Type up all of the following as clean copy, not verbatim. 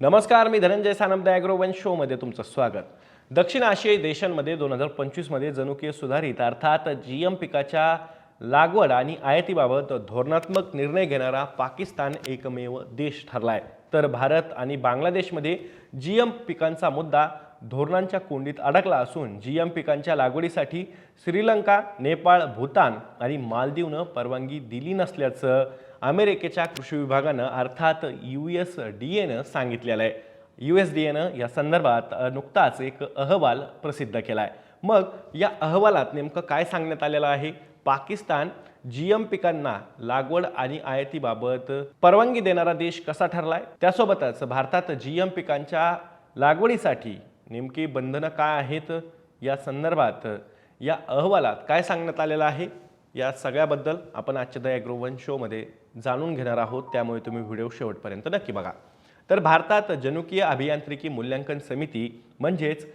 नमस्कार, मी धनंजय सानप ॲग्रोवन शोमध्ये तुमचं स्वागत. दक्षिण आशियाई देशांमध्ये 2025 मध्ये जनुकीय सुधारित अर्थात जीएम पिकाच्या लागवड आणि आयातीबाबत धोरणात्मक निर्णय घेणारा पाकिस्तान एकमेव देश ठरलाय. तर भारत आणि बांगलादेशमध्ये जीएम पिकांचा मुद्दा धोरणांच्या कोंडीत अडकला असून जीएम पिकांच्या लागवडीसाठी श्रीलंका, नेपाळ, भूतान आणि मालदीवनं परवानगी दिली नसल्याचं अमेरिकेच्या कृषी विभागानं अर्थात USDAनं सांगितलेलं आहे. USDAनं या संदर्भात नुकताच एक अहवाल प्रसिद्ध केलाय. मग या अहवालात नेमकं काय सांगण्यात आलेलं आहे? पाकिस्तान जीएम पिकांना लागवड आणि आयातीबाबत परवानगी देणारा देश कसा ठरलाय, त्यासोबतच भारतात जीएम पिकांच्या लागवडीसाठी नेमकी बंधनं काय आहेत, या संदर्भात या अहवालात काय सांगण्यात आलेलं आहे, या सगळ्याबद्दल आपण आजच्या द ॲग्रोवन शोमध्ये जाणून घेणार आहोत. त्यामुळे तुम्ही व्हिडिओ शेवटपर्यंत नक्की बघा. तर भारतात जनुकीय अभियांत्रिकी मूल्यांकन समिती म्हणजेच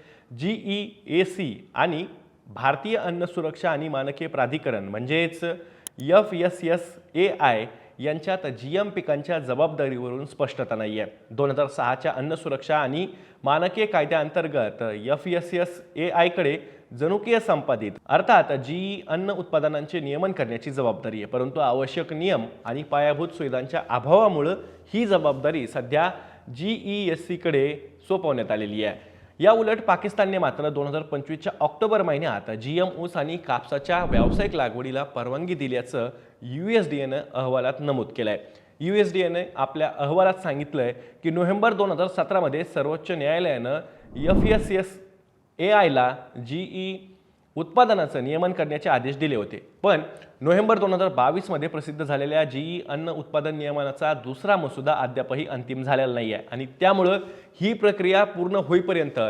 GEAC आणि भारतीय अन्न सुरक्षा आणि मानके प्राधिकरण म्हणजेच FSSAI यांच्यात जीएम पिकांच्या जबाबदारीवरून स्पष्टता नाही आहे. 2006च्या अन्न सुरक्षा आणि मानके कायद्याअंतर्गत FSSAI कडे जनुकीय संपादित अर्थात GE अन्न उत्पादनांचे नियमन करण्याची जबाबदारी आहे. परंतु आवश्यक नियम आणि पायाभूत सुविधांच्या अभावामुळे ही जबाबदारी सध्या GEAC कडे सोपवण्यात आलेली आहे. या उलट पाकिस्तानने मात्र 2025च्या ऑक्टोबर महिन्यात जीएम ऊस आणि कापसाच्या व्यावसायिक लागवडीला परवानगी दिल्याचं USDAनं अहवालात नमूद केलंय. USDAने आपल्या अहवालात सांगितलंय की नोव्हेंबर 2017 मध्ये सर्वोच्च न्यायालयानं FSSAI ला GE उत्पादनाचं नियमन करण्याचे आदेश दिले होते. पण नोव्हेंबर 2022 मध्ये प्रसिद्ध झालेल्या GE अन्न उत्पादन नियमनाचा दुसरा मसुदा अद्यापही अंतिम झालेला नाही आहे आणि त्यामुळे ही प्रक्रिया पूर्ण होईपर्यंत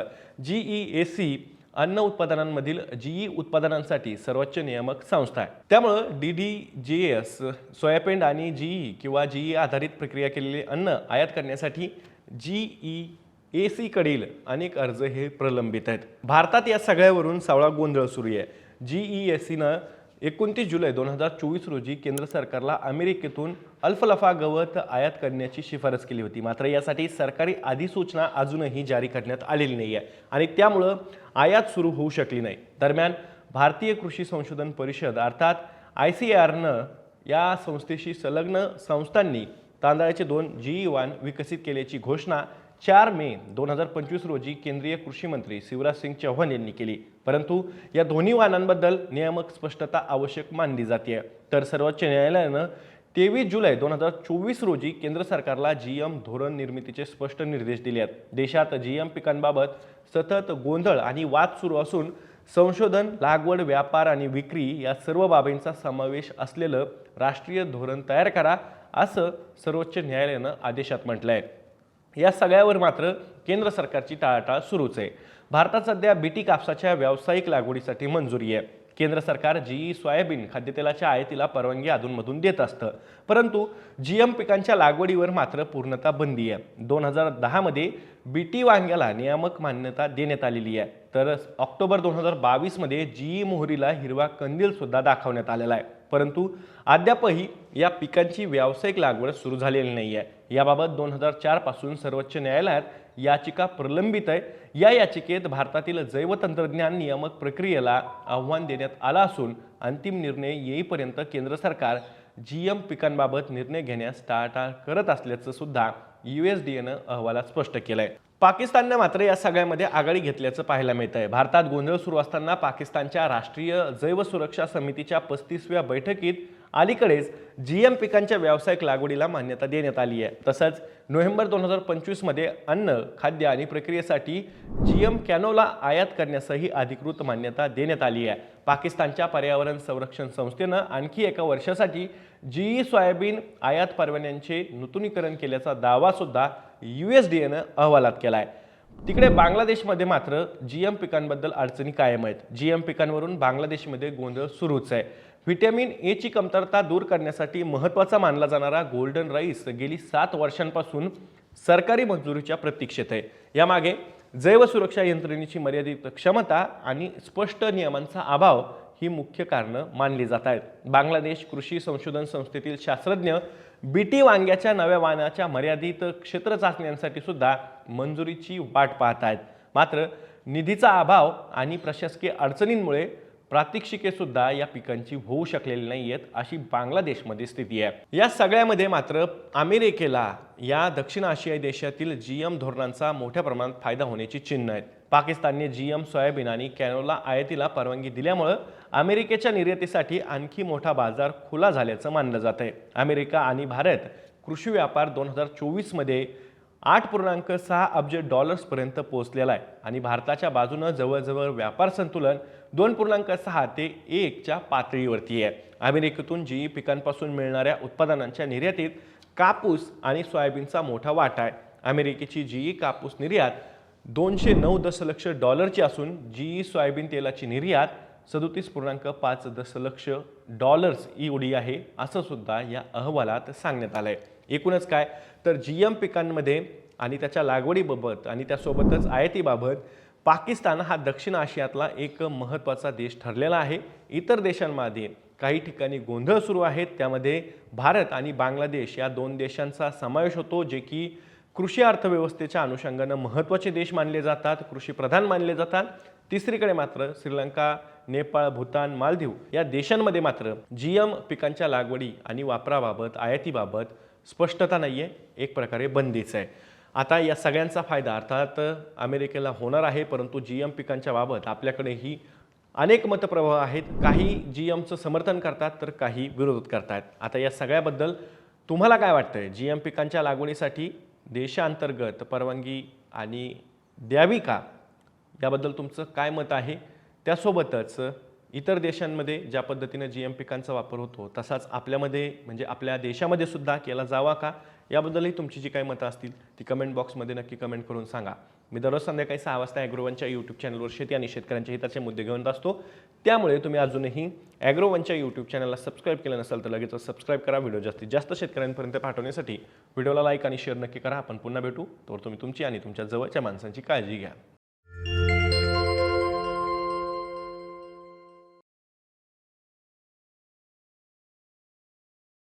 GEAC अन्न उत्पादनांमधील GE उत्पादनांसाठी सर्वोच्च नियामक संस्था आहे. त्यामुळे DDGS सोयाबीन आणि GE किंवा GE आधारित प्रक्रिया केलेले अन्न आयात करण्यासाठी GEAC कडील अनेक अर्ज हे प्रलंबित आहेत. भारतात या सगळ्यावरून सावळा गोंधळ सुरू आहे. GEACनं 29 जुलै 2024 रोजी केंद्र सरकारला अमेरिकेतून अल्फलफा गवत आयात करण्याची शिफारस केली होती. मात्र यासाठी सरकारी अधिसूचना अजूनही जारी करण्यात आलेली नाही आहे आणि त्यामुळं आयात सुरू होऊ शकली नाही. दरम्यान भारतीय कृषी संशोधन परिषद अर्थात ICARनं या संस्थेशी संलग्न संस्थांनी तांदळाचे 2 GE वाण विकसित केल्याची घोषणा 4 मे 2025 रोजी केंद्रीय कृषी मंत्री शिवराज सिंग चौहान यांनी केली. परंतु या दोन्ही वाणांबद्दल नियामक स्पष्टता आवश्यक मानली जाते. तर सर्वोच्च न्यायालयानं 23 जुलै 2024 रोजी केंद्र सरकारला जीएम धोरण निर्मितीचे स्पष्ट निर्देश दिले आहेत. देशात जीएम पिकांबाबत सतत गोंधळ आणि वाद सुरू असून संशोधन, लागवड, व्यापार आणि विक्री या सर्व बाबींचा समावेश असलेलं राष्ट्रीय धोरण तयार करा, असं सर्वोच्च न्यायालयानं आदेशात म्हटलं आहे. या सगळ्यावर मात्र केंद्र सरकारची टाळाटाळ सुरूच आहे. भारतात सध्या बीटी कापसाच्या व्यावसायिक लागवडीसाठी मंजुरी आहे. केंद्र सरकार GE सोयाबीन खाद्यतेलाच्या आयातीला परवानगी अधूनमधून देत असतं, परंतु जीएम पिकांच्या लागवडीवर मात्र पूर्णतः बंदी आहे. 2010 मध्ये बीटी वांग्याला नियामक मान्यता देण्यात आलेली आहे. तर ऑक्टोबर 2022 मध्ये GE मोहरीला हिरवा कंदील सुद्धा दाखवण्यात आलेला आहे. परंतु अद्यापही या पिकांची व्यावसायिक लागवड सुरू झालेली नाही आहे. याबाबत 2004 पासून सर्वोच्च न्यायालयात याचिका प्रलंबित आहे. या याचिकेत भारतातील जैवतंत्रज्ञान नियामक प्रक्रियेला आव्हान देण्यात आलं असून अंतिम निर्णय येईपर्यंत केंद्र सरकार जीएम पिकांबाबत निर्णय घेण्यास टाळाटाळ करत असल्याचं सुद्धा USDAनं अहवालात स्पष्ट केलंय. पाकिस्तानने मात्र या सगळ्यामध्ये आघाडी घेतल्याचं पाहायला मिळत आहे. भारतात गोंधळ सुरू असताना पाकिस्तानच्या राष्ट्रीय जैव सुरक्षा समितीच्या 35व्या बैठकीत अलीकडेच जीएम पिकांच्या व्यावसायिक लागवडीला मान्यता देण्यात आली आहे. तसंच नोव्हेंबर 2025 मध्ये अन्न, खाद्य आणि प्रक्रियेसाठी जीएम कॅनोला आयात करण्यासही अधिकृत मान्यता देण्यात आली आहे. पाकिस्तानच्या पर्यावरण संरक्षण संस्थेनं आणखी एका वर्षासाठी GE सोयाबीन आयात परवान्यांचे नूतनीकरण केल्याचा दावा सुद्धा USDAनं अहवालात केलाय. तिकडे बांगलादेशमध्ये मात्र जीएम पिकांबद्दल अडचणी कायम आहेत. जीएम पिकांवरून बांगलादेशमध्ये गोंधळ सुरूच आहे. व्हिटॅमिन ए ची कमतरता दूर करण्यासाठी महत्त्वाचा मानला जाणारा गोल्डन राईस गेली 7 वर्षांपासून सरकारी मंजुरीच्या प्रतीक्षेत आहे. यामागे जैवसुरक्षा यंत्रणेची मर्यादित क्षमता आणि स्पष्ट नियमांचा अभाव ही मुख्य कारणं मानली जात आहेत. बांगलादेश कृषी संशोधन संस्थेतील शास्त्रज्ञ बीटी वांग्याच्या नव्या वाणाच्या मर्यादित क्षेत्र चाचण्यांसाठी सुद्धा मंजुरीची वाट पाहत आहेत. मात्र निधीचा अभाव आणि प्रशासकीय अडचणींमुळे प्रात्यक्षिके सुद्धा या पिकांची होऊ शकलेली नाहीयेत, अशी बांगलादेशमध्ये स्थिती आहे. या सगळ्यामध्ये मात्र अमेरिकेला या दक्षिण आशियाई देशातील जीएम धोरणांचा मोठ्या प्रमाणात फायदा होण्याची चिन्ह आहेत. पाकिस्तानने जीएम सोयाबीन आणि कॅनोला आयातीला परवानगी दिल्यामुळे अमेरिकेच्या निर्यातीसाठी आणखी मोठा बाजार खुला झाल्याचं मानलं जात आहे. अमेरिका आणि भारत कृषी व्यापार 2024 मध्ये 8.6 अब्ज डॉलर्सपर्यंत पोहोचलेला आहे आणि भारताच्या बाजूनं जवळजवळ व्यापार संतुलन 2.6 ते 1च्या पातळीवरती आहे. अमेरिकेतून जीई पिकांपासून मिळणाऱ्या उत्पादनांच्या निर्यातीत कापूस आणि सोयाबीनचा मोठा वाटा आहे. अमेरिकेची जीई कापूस निर्यात 209 दशलक्ष डॉलरची असून जीई सोयाबीन तेलाची निर्यात 37.5 दशलक्ष डॉलर्स एवढी आहे, असं सुद्धा या अहवालात सांगण्यात आलंय. एकूणच काय तर जीएम पिकांमध्ये आणि त्याच्या लागवडीबाबत आणि त्यासोबतच आयातीबाबत पाकिस्तान हा दक्षिण आशियातला एक महत्त्वाचा देश ठरलेला आहे. इतर देशांमध्ये काही ठिकाणी गोंधळ सुरू आहेत, त्यामध्ये भारत आणि बांगलादेश या 2 देशांचा समावेश होतो, जे की कृषी अर्थव्यवस्थेच्या अनुषंगाने महत्त्वाचे देश मानले जातात, कृषी प्रधान मानले जातात. तिसरीकडे मात्र श्रीलंका, नेपाळ, भूतान, मालदीव या देशांमध्ये मात्र जीएम पिकांच्या लागवडी आणि वापराबाबत आयातीबाबत स्पष्टता नाहीये, एक प्रकारे बंदीच आहे. आता या सगळ्यांचा फायदा अर्थात अमेरिकेला होणार आहे, परंतु जीएम पिकांच्या बाबत आपल्याकडेही अनेक मतप्रवाह आहेत. काही जीएमचं समर्थन करतात तर काही विरोध करतात. आता या सगळ्याबद्दल तुम्हाला काय वाटतंय? जीएम पिकांच्या लागवडीसाठी देशांतर्गत परवानगी आणि द्यावी का, याबद्दल तुमचं काय मत आहे? त्यासोबतच इतर देशांमध्ये ज्या पद्धतीने जीएम पिकांचा वापर होतो तसाच आपल्यामध्ये म्हणजे आपल्या देशामध्ये सुद्धा केला जावा का, याबद्दलही तुमची जी काही मतं असतील ती कमेंट बॉक्समध्ये नक्की कमेंट करून सांगा. मी दररोज संध्याकाळी 6 वाजता ॲग्रोवनच्या यूट्यूब चॅनलवर शेती आणि शेतकऱ्यांच्या हिताचे मुद्दे घेऊन असतो. त्यामुळे तुम्ही अजूनही ॲग्रोवनच्या यूट्यूब चॅनलला सबस्क्राईब केलं नसेल तर लगेच सबस्क्राईब करा. व्हिडिओ जास्तीत जास्त शेतकऱ्यांपर्यंत पाठवण्यासाठी व्हिडिओला लाईक आणि शेअर नक्की करा. आपण पुन्हा भेटू. तर तुम्ही तुमची आणि तुमच्या जवळच्या माणसांची काळजी घ्या.